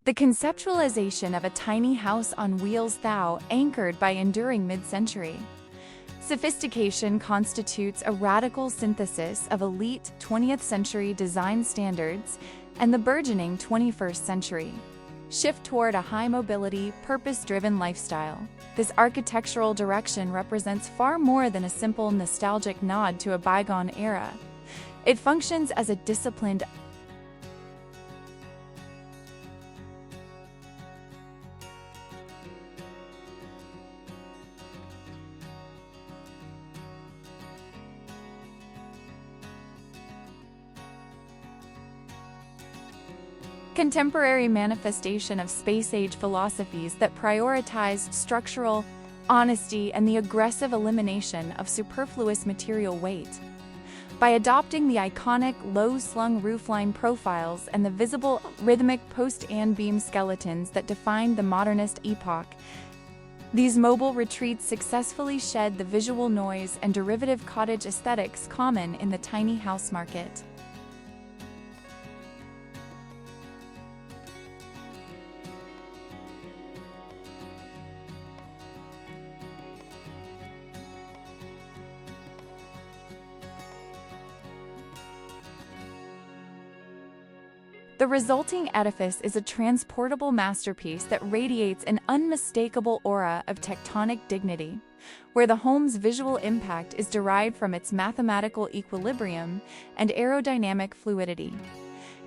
The conceptualization of a tiny house on wheels thou anchored by enduring mid-century sophistication constitutes a radical synthesis of elite 20th century design standards and the burgeoning 21st century shift toward a high-mobility, purpose-driven lifestyle. This architectural direction represents far more than a simple nostalgic nod to a bygone era. It functions as a disciplined contemporary manifestation of space-age philosophies that prioritized structural honesty and the aggressive elimination of superfluous material weight. By adopting the iconic low-slung roofline profiles and the visible rhythmic post-and beam skeletons that defined the modernist epoch, these mobile retreats successfully shed the visual noise and derivative cottage aesthetics common in the tiny house market. The resulting edifice is a transportable masterpiece that radiates an unmistakable aura of tectonic dignity, where the home's visual impact is derived from its mathematical equilibrium and aerodynamic fluidity,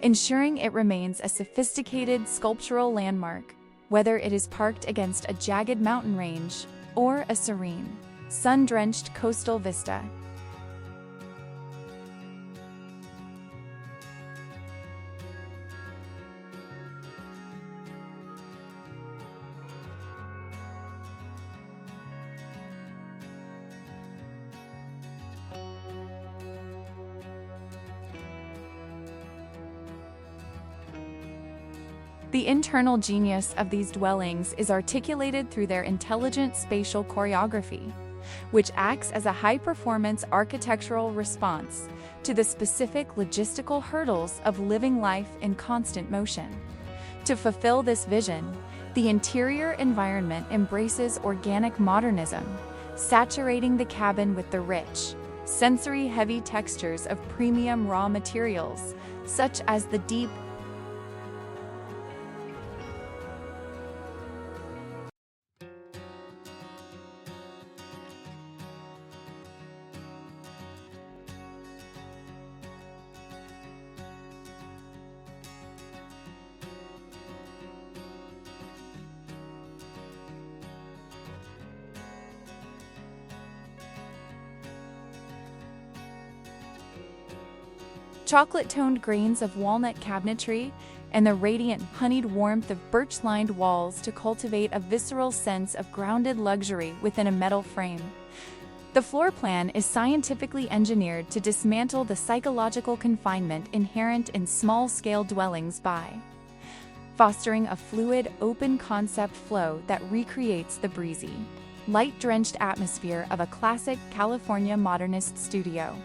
ensuring it remains a sophisticated sculptural landmark, whether it is parked against a jagged mountain range or a serene, sun-drenched coastal vista. The internal genius of these dwellings is articulated through their intelligent spatial choreography, which acts as a high-performance architectural response to the specific logistical hurdles of living life in constant motion. To fulfill this vision, the interior environment embraces organic modernism, saturating the cabin with the rich, sensory-heavy textures of premium raw materials, such as the deep chocolate-toned grains of walnut cabinetry and the radiant, honeyed warmth of birch-lined walls to cultivate a visceral sense of grounded luxury within a metal frame. The floor plan is scientifically engineered to dismantle the psychological confinement inherent in small-scale dwellings by fostering a fluid, open-concept flow that recreates the breezy, light-drenched atmosphere of a classic California modernist studio.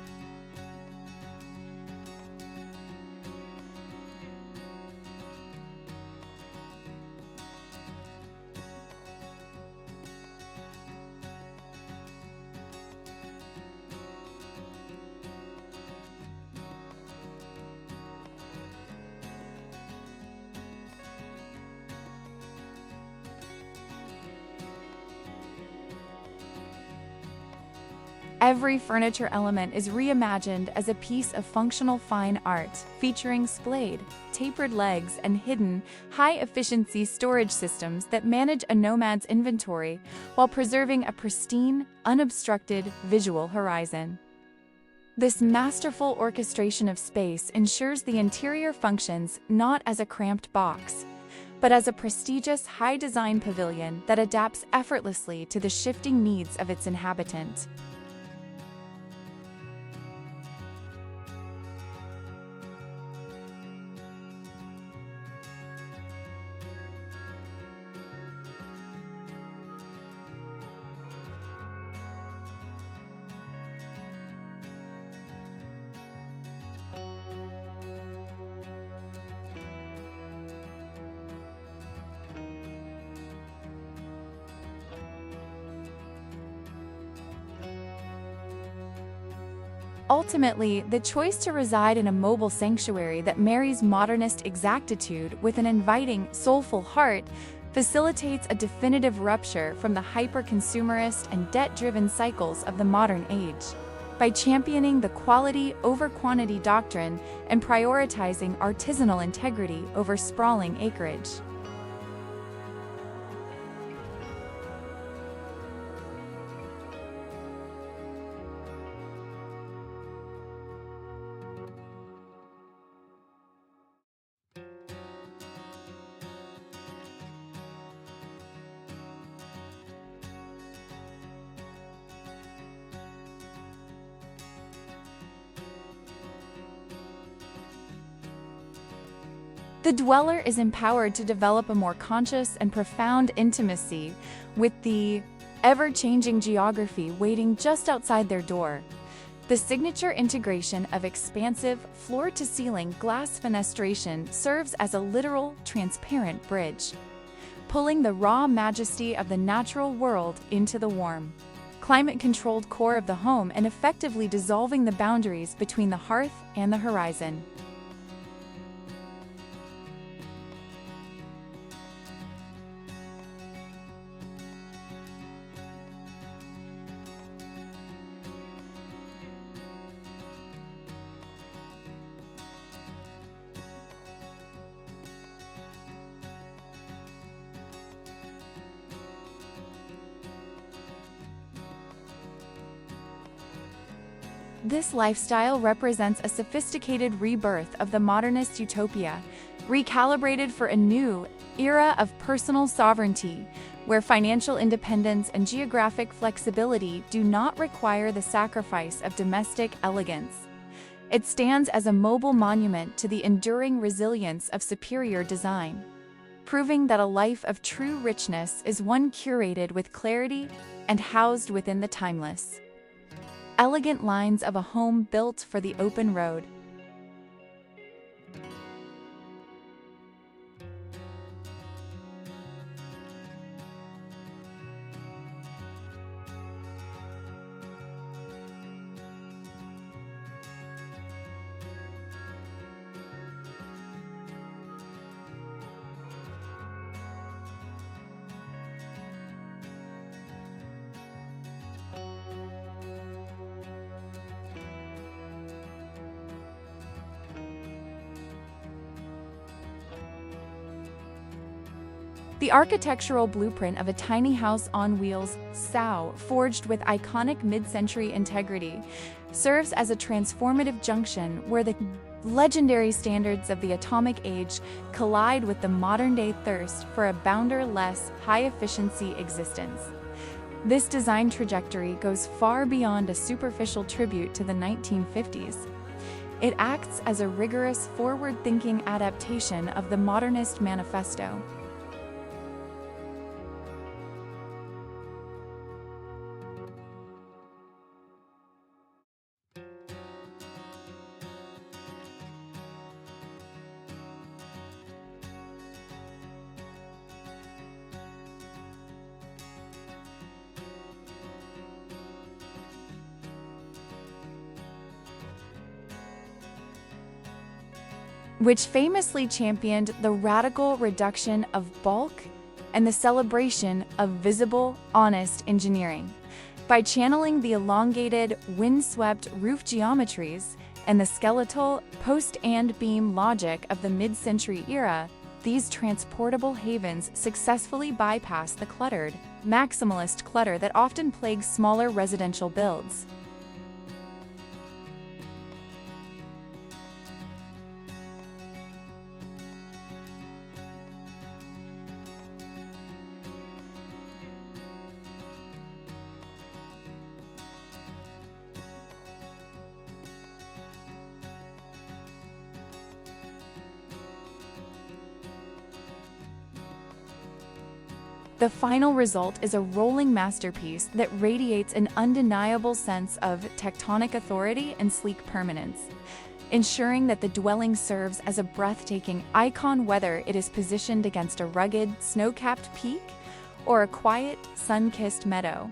Every furniture element is reimagined as a piece of functional fine art, featuring splayed, tapered legs and hidden, high-efficiency storage systems that manage a nomad's inventory while preserving a pristine, unobstructed visual horizon. This masterful orchestration of space ensures the interior functions not as a cramped box, but as a prestigious high-design pavilion that adapts effortlessly to the shifting needs of its inhabitant. Ultimately, the choice to reside in a mobile sanctuary that marries modernist exactitude with an inviting, soulful heart facilitates a definitive rupture from the hyper-consumerist and debt-driven cycles of the modern age. By championing the quality over quantity doctrine and prioritizing artisanal integrity over sprawling acreage. The dweller is empowered to develop a more conscious and profound intimacy with the ever-changing geography waiting just outside their door. The signature integration of expansive, floor-to-ceiling glass fenestration serves as a literal, transparent bridge, pulling the raw majesty of the natural world into the warm, climate-controlled core of the home and effectively dissolving the boundaries between the hearth and the horizon. This lifestyle represents a sophisticated rebirth of the modernist utopia, recalibrated for a new era of personal sovereignty, where financial independence and geographic flexibility do not require the sacrifice of domestic elegance. It stands as a mobile monument to the enduring resilience of superior design, proving that a life of true richness is one curated with clarity and housed within the timeless, elegant lines of a home built for the open road. The architectural blueprint of a tiny house on wheels, SOW, forged with iconic mid-century integrity, serves as a transformative junction where the legendary standards of the atomic age collide with the modern-day thirst for a boundary-less, high-efficiency existence. This design trajectory goes far beyond a superficial tribute to the 1950s. It acts as a rigorous, forward-thinking adaptation of the modernist manifesto. Which famously championed the radical reduction of bulk and the celebration of visible, honest engineering. By channeling the elongated, wind-swept roof geometries and the skeletal post and beam logic of the mid-century era, these transportable havens successfully bypass the cluttered, maximalist clutter that often plagues smaller residential builds. The final result is a rolling masterpiece that radiates an undeniable sense of tectonic authority and sleek permanence, ensuring that the dwelling serves as a breathtaking icon whether it is positioned against a rugged, snow-capped peak or a quiet, sun-kissed meadow.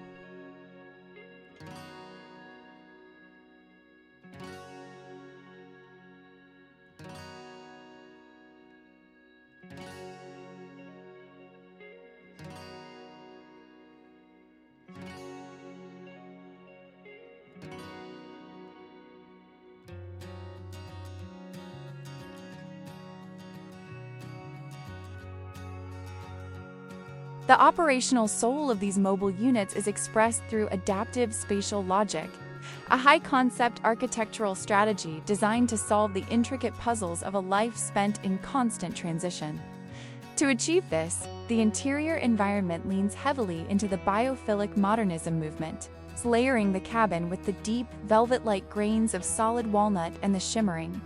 The operational soul of these mobile units is expressed through adaptive spatial logic, a high-concept architectural strategy designed to solve the intricate puzzles of a life spent in constant transition. To achieve this, the interior environment leans heavily into the biophilic modernism movement, layering the cabin with the deep, velvet-like grains of solid walnut and the shimmering,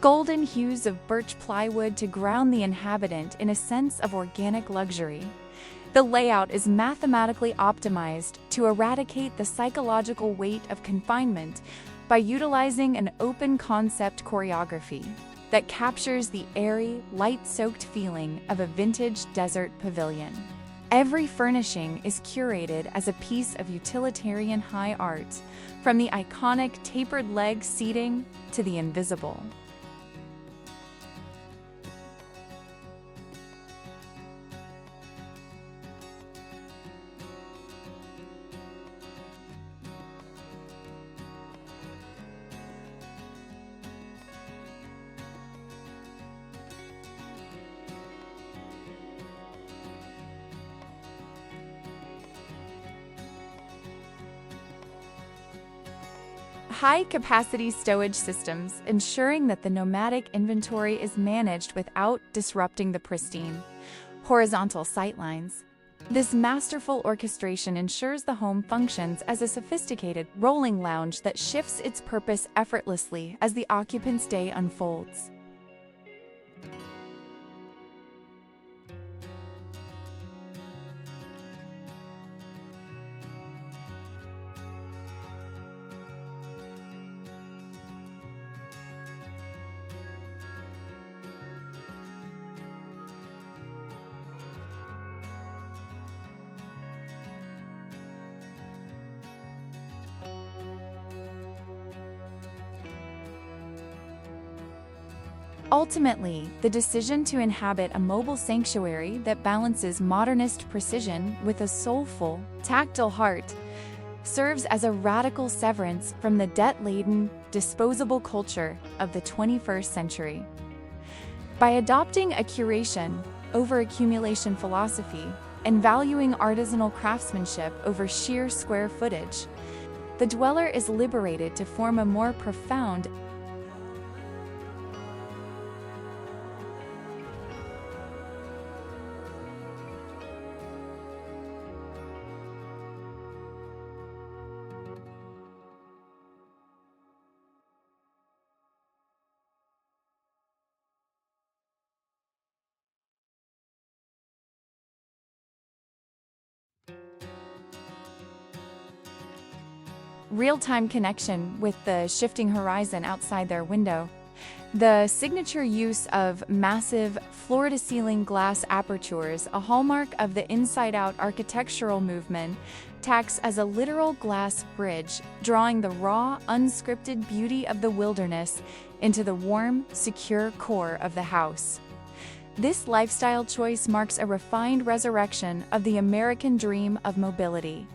golden hues of birch plywood to ground the inhabitant in a sense of organic luxury. The layout is mathematically optimized to eradicate the psychological weight of confinement by utilizing an open-concept choreography that captures the airy, light-soaked feeling of a vintage desert pavilion. Every furnishing is curated as a piece of utilitarian high art, from the iconic tapered leg seating to the invisible high-capacity stowage systems, ensuring that the nomadic inventory is managed without disrupting the pristine, horizontal sightlines. This masterful orchestration ensures the home functions as a sophisticated rolling lounge that shifts its purpose effortlessly as the occupant's day unfolds. Ultimately, the decision to inhabit a mobile sanctuary that balances modernist precision with a soulful, tactile heart serves as a radical severance from the debt-laden, disposable culture of the 21st century. By adopting a curation over accumulation philosophy and valuing artisanal craftsmanship over sheer square footage, the dweller is liberated to form a more profound real-time connection with the shifting horizon outside their window. The signature use of massive floor-to-ceiling glass apertures, a hallmark of the inside-out architectural movement, acts as a literal glass bridge, drawing the raw, unscripted beauty of the wilderness into the warm, secure core of the house. This lifestyle choice marks a refined resurrection of the American dream of mobility.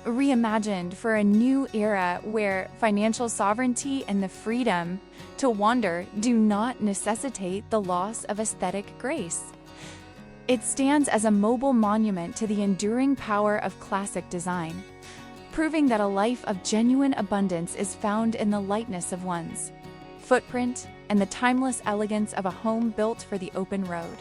Reimagined for a new era where financial sovereignty and the freedom to wander do not necessitate the loss of aesthetic grace. It stands as a mobile monument to the enduring power of classic design, proving that a life of genuine abundance is found in the lightness of one's footprint and the timeless elegance of a home built for the open road.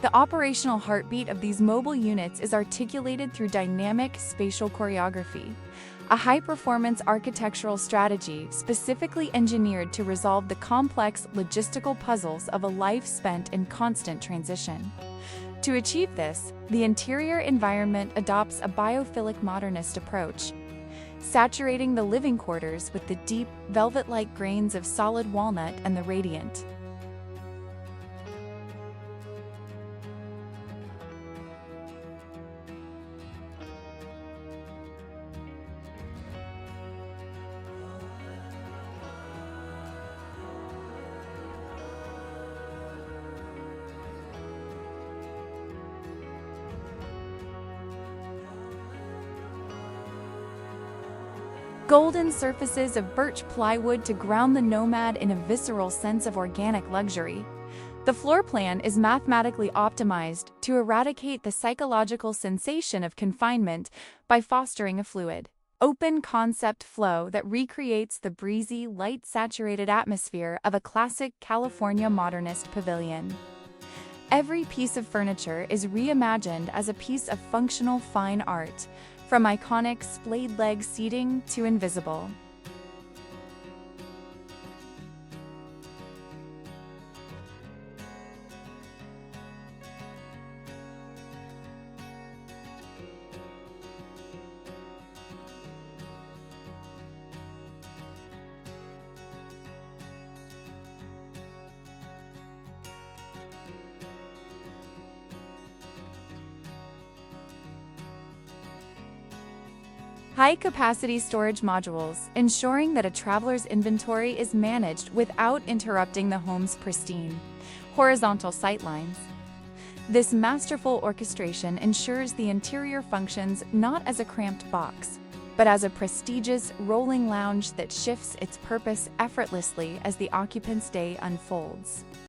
The operational heartbeat of these mobile units is articulated through dynamic spatial choreography, a high-performance architectural strategy specifically engineered to resolve the complex logistical puzzles of a life spent in constant transition. To achieve this, the interior environment adopts a biophilic modernist approach, saturating the living quarters with the deep, velvet-like grains of solid walnut and the radiant, golden surfaces of birch plywood to ground the nomad in a visceral sense of organic luxury. The floor plan is mathematically optimized to eradicate the psychological sensation of confinement by fostering a fluid, open concept flow that recreates the breezy, light-saturated atmosphere of a classic California modernist pavilion. Every piece of furniture is reimagined as a piece of functional fine art, from iconic splayed leg seating to invisible. High-capacity storage modules, ensuring that a traveler's inventory is managed without interrupting the home's pristine, horizontal sightlines. This masterful orchestration ensures the interior functions not as a cramped box, but as a prestigious, rolling lounge that shifts its purpose effortlessly as the occupant's day unfolds.